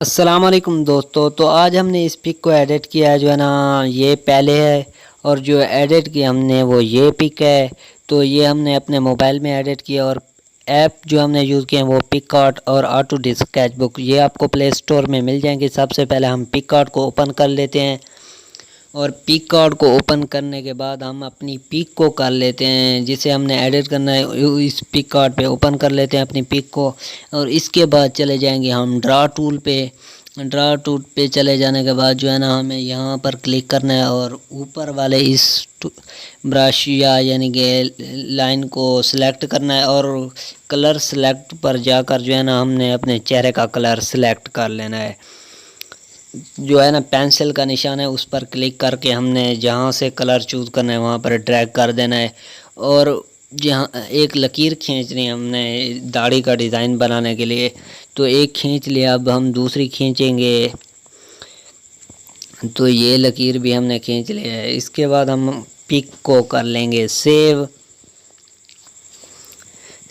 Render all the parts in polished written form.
अस्सलाम वालेकुम दोस्तों। तो आज हमने इस पिक को एडिट किया है, जो है ना ये पहले है, और जो एडिट किया हमने वो ये पिक है। तो ये हमने अपने मोबाइल में एडिट किया, और ऐप जो हमने यूज़ किए हैं वो पिकआर्ट और ऑटो डिस्क स्केचबुक, ये आपको प्ले स्टोर में मिल जाएंगे। सबसे पहले हम पिकआर्ट को ओपन कर लेते हैं, और पिक कार्ड को ओपन करने के बाद हम अपनी पिक को कर लेते हैं जिसे हमने एडिट करना है। इस पिक कार्ड पे ओपन कर लेते हैं अपनी पिक को, और इसके बाद चले जाएंगे हम ड्रा टूल पे। ड्रा टूल पे चले जाने के बाद जो है ना हमें यहाँ पर क्लिक करना है, और ऊपर वाले इस ब्रश या यानी कि लाइन को सिलेक्ट करना है, और कलर सेलेक्ट पर जाकर जो है ना हमने अपने चेहरे का कलर सेलेक्ट कर लेना है। जो है ना पेंसिल का निशान है उस पर क्लिक करके हमने जहाँ से कलर चूज़ करना है वहाँ पर ड्रैग कर देना है, और जहाँ एक लकीर खींचनी है हमने दाढ़ी का डिज़ाइन बनाने के लिए। तो एक खींच लिया, अब हम दूसरी खींचेंगे। तो ये लकीर भी हमने खींच लिया है। इसके बाद हम पिक को कर लेंगे सेव।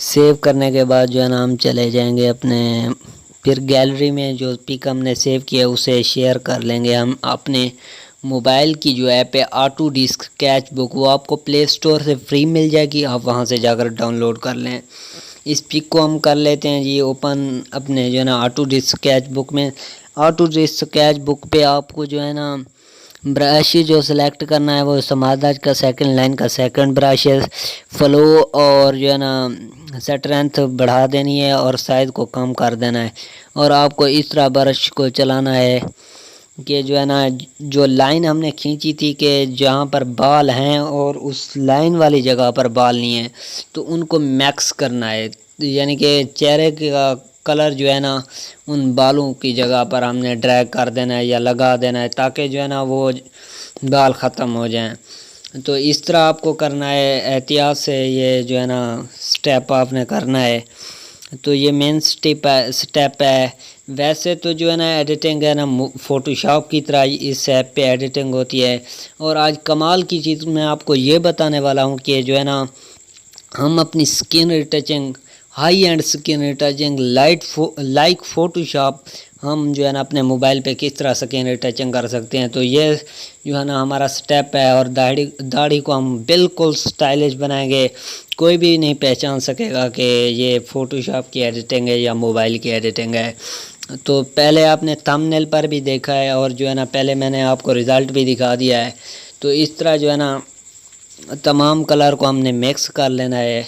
सेव करने के बाद जो है ना हम चले जाएंगे अपने फिर गैलरी में, जो पिक हमने सेव किया उसे शेयर कर लेंगे हम अपने मोबाइल की जो ऐप है ऑटो डिस्क स्केचबुक, वो आपको प्ले स्टोर से फ्री मिल जाएगी, आप वहां से जाकर डाउनलोड कर लें। इस पिक को हम कर लेते हैं जी ओपन अपने जो है ना ऑटो डिस्क स्केचबुक में। ऑटो डिस्क स्केचबुक पे आपको जो है ना ब्रश जो सिलेक्ट करना है वो समादाज का सेकंड लाइन का सेकंड ब्रश है। फ्लो और जो है ना स्ट्रेंथ बढ़ा देनी है, और साइज को कम कर देना है, और आपको इस तरह ब्रश को चलाना है कि जो है ना जो लाइन हमने खींची थी कि जहाँ पर बाल हैं और उस लाइन वाली जगह पर बाल नहीं है, तो उनको मैक्स करना है। यानी कि चेहरे का कलर जो है ना उन बालों की जगह पर हमने ड्रैग कर देना है या लगा देना है, ताकि जो है ना वो बाल ख़त्म हो जाएं। तो इस तरह आपको करना है, एहतियात से ये जो है ना स्टेप आपने करना है। तो ये मेन स्टेप है। वैसे तो जो है ना एडिटिंग है ना फ़ोटोशॉप की तरह इस ऐप पे एडिटिंग होती है। और आज कमाल की चीज़ मैं आपको ये बताने वाला हूँ कि जो है ना हम अपनी skin retouching, high and skin retouching like Photoshop हम जो है ना अपने मोबाइल पे किस तरह स्किन रिटचिंग कर सकते हैं। तो ये जो है ना हमारा स्टेप है, और दाढ़ी को हम बिल्कुल स्टाइलिश बनाएंगे। कोई भी नहीं पहचान सकेगा कि ये फ़ोटोशॉप की एडिटिंग है या मोबाइल की एडिटिंग है। तो पहले आपने थंबनेल पर भी देखा है, और जो है ना पहले मैंने आपको रिज़ल्ट भी दिखा दिया है। तो इस तरह जो है ना तमाम कलर को हमने मिक्स कर लेना है,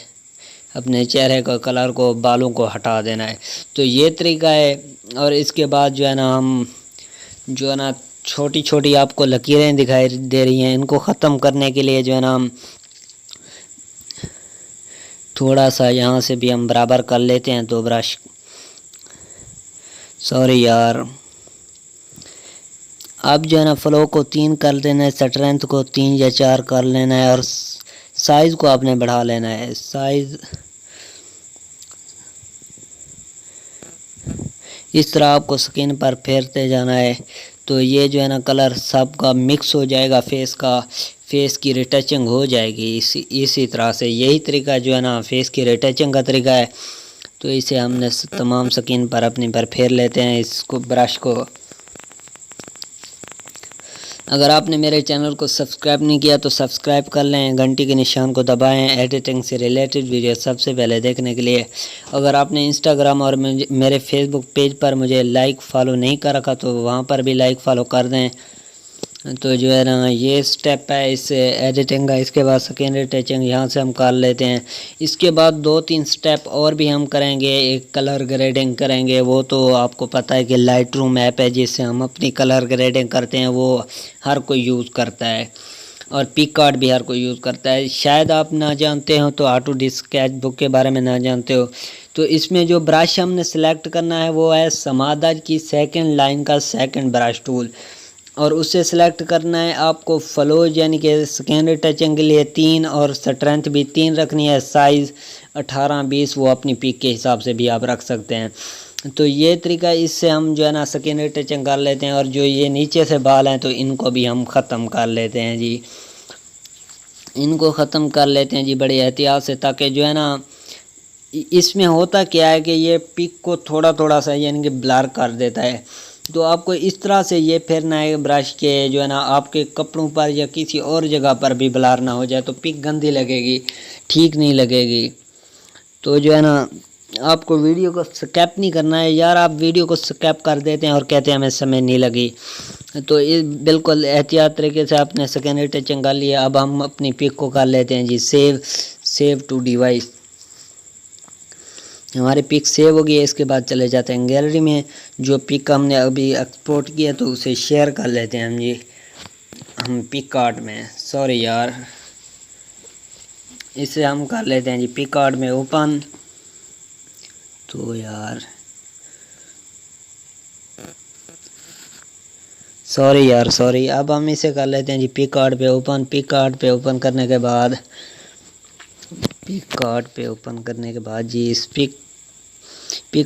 अपने चेहरे का कलर को, बालों को हटा देना है। तो ये तरीका है। और इसके बाद जो है ना हम जो है ना छोटी छोटी आपको लकीरें दिखाई दे रही हैं, इनको ख़त्म करने के लिए जो है ना हम थोड़ा सा यहाँ से भी हम बराबर कर लेते हैं। तो ब्रश, सॉरी यार, अब जो है ना फ्लो को 3 कर लेना है, स्ट्रेंथ को 3 या 4 कर लेना है, और साइज़ को आपने बढ़ा लेना है। साइज़ इस तरह आपको स्किन पर फेरते जाना है। तो ये जो है ना कलर सबका मिक्स हो जाएगा, फेस की रिटचिंग हो जाएगी इसी तरह से। यही तरीका जो है ना फेस की रिटचिंग का तरीका है। तो इसे हमने तमाम स्किन पर अपनी पर फेर लेते हैं इसको, ब्रश को। अगर आपने मेरे चैनल को सब्सक्राइब नहीं किया तो सब्सक्राइब कर लें, घंटी के निशान को दबाएं एडिटिंग से रिलेटेड वीडियो सबसे पहले देखने के लिए। अगर आपने इंस्टाग्राम और मेरे फेसबुक पेज पर मुझे लाइक फॉलो नहीं कर रखा तो वहाँ पर भी लाइक फॉलो कर दें। तो जो है ना ये स्टेप है इस एडिटिंग का। इसके बाद स्किन रिटचिंग यहाँ से हम कर लेते हैं। इसके बाद 2-3 स्टेप और भी हम करेंगे। एक कलर ग्रेडिंग करेंगे, वो तो आपको पता है कि लाइट रूम ऐप है जिससे हम अपनी कलर ग्रेडिंग करते हैं, वो हर कोई यूज़ करता है, और पिकआर्ट भी हर कोई यूज़ करता है। शायद आप ना जानते हो, तो ऑटो डिस्क स्केचबुक के बारे में ना जानते हो, तो इसमें जो ब्रश हमने सेलेक्ट करना है वो है समादार की सेकंड लाइन का सेकंड ब्रश टूल, और उससे सेलेक्ट करना है आपको फ्लोज यानी कि स्किन रिटचिंग के लिए 3, और स्ट्रेंथ भी 3 रखनी है। साइज़ 18-20 वो अपनी पिक के हिसाब से भी आप रख सकते हैं। तो ये तरीका, इससे हम जो है ना स्किन रिटचिंग कर लेते हैं। और जो ये नीचे से बाल हैं तो इनको भी हम ख़त्म कर लेते हैं जी, इनको ख़त्म कर लेते हैं जी बड़ी एहतियात से, ताकि जो है ना इसमें होता क्या है कि ये पिक को थोड़ा थोड़ा सा यानी कि ब्लर कर देता है। तो आपको इस तरह से ये फेरना है ब्रश के जो है ना आपके कपड़ों पर या किसी और जगह पर भी ब्लर ना हो जाए, तो पिक गंदी लगेगी, ठीक नहीं लगेगी। तो जो है ना आपको वीडियो को स्कैप नहीं करना है यार, आप वीडियो को स्कैप कर देते हैं और कहते हैं हमें समय नहीं लगी। तो ये बिल्कुल एहतियात तरीके से आपने सेकेंडरी टचिंग कर लिया। अब हम अपनी पिक को कर लेते हैं जी सेव टू डिवाइस। हमारी पिक सेव हो गई है। इसके बाद चले जाते हैं गैलरी में। जो पिक हमने अभी एक्सपोर्ट किया तो उसे शेयर कर लेते हैं हम जी, हम पिक कार्ड में, सॉरी यार, इसे हम कर लेते हैं जी पिक कार्ड में ओपन। तो यार सॉरी, अब हम इसे कर लेते हैं जी पिक कार्ड पे ओपन। पिक कार्ड पे ओपन करने के बाद जी इस पिक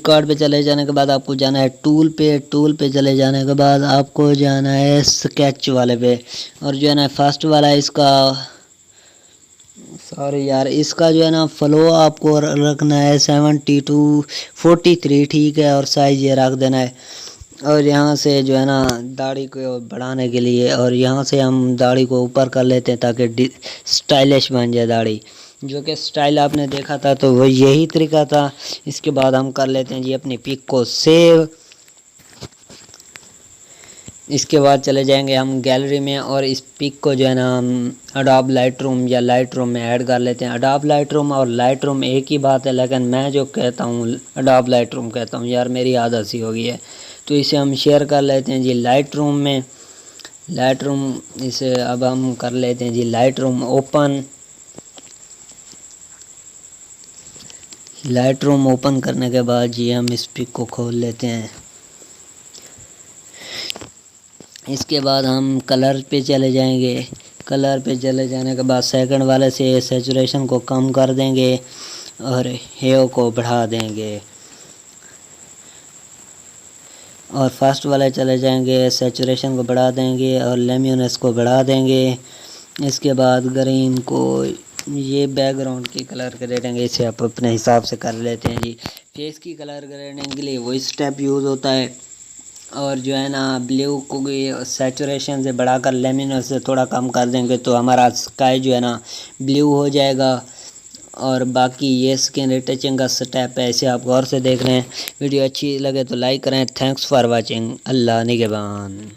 कार्ड पे चले जाने के बाद आपको जाना है टूल पे चले जाने के बाद आपको जाना है स्केच वाले पे, और जो है ना फर्स्ट वाला इसका, सॉरी यार, इसका जो है ना फ्लो आपको रखना है 72/43, ठीक है, और साइज ये रख देना है। और यहाँ से जो है ना दाढ़ी को बढ़ाने के लिए, और यहाँ से हम दाढ़ी को ऊपर कर लेते हैं ताकि स्टाइलिश बन जाए दाढ़ी, जो कि स्टाइल आपने देखा था तो वो यही तरीका था। इसके बाद हम कर लेते हैं जी अपनी पिक को सेव। इसके बाद चले जाएंगे हम गैलरी में, और इस पिक को जो है ना हम अडोब लाइटरूम या लाइटरूम में ऐड कर लेते हैं। अडोब लाइटरूम और लाइटरूम एक ही बात है, लेकिन मैं जो कहता हूँ अडोब लाइटरूम कहता हूँ यार, मेरी आदत सी हो गई है। तो इसे हम शेयर कर लेते हैं जी लाइटरूम में। लाइटरूम इसे अब हम कर लेते हैं जी लाइटरूम ओपन। लाइटरूम ओपन करने के बाद जी हम इस पिक को खोल लेते हैं। इसके बाद हम कलर पे चले जाएंगे। कलर पे चले जाने के बाद सेकंड वाले से सैचुरेशन को कम कर देंगे और हेयर को बढ़ा देंगे, और फर्स्ट वाले चले जाएंगे, सैचुरेशन को बढ़ा देंगे और लेम्यूनेस को बढ़ा देंगे। इसके बाद ग्रीन को, ये बैकग्राउंड की कलर ग्रेडिंग इसे आप अपने हिसाब से कर लेते हैं जी। फेस की कलर ग्रेडिंग के लिए वही स्टेप यूज़ होता है। और जो है ना ब्लू को सैचुरेशन से बढ़ाकर लेमिनेस से थोड़ा कम कर देंगे तो हमारा स्काई जो है ना ब्लू हो जाएगा। और बाकी ये स्किन टचिंग का स्टेप है, इसे आप गौर से देख रहे हैं। वीडियो अच्छी लगे तो लाइक करें। Thanks for watching. अल्लाह निगहबान।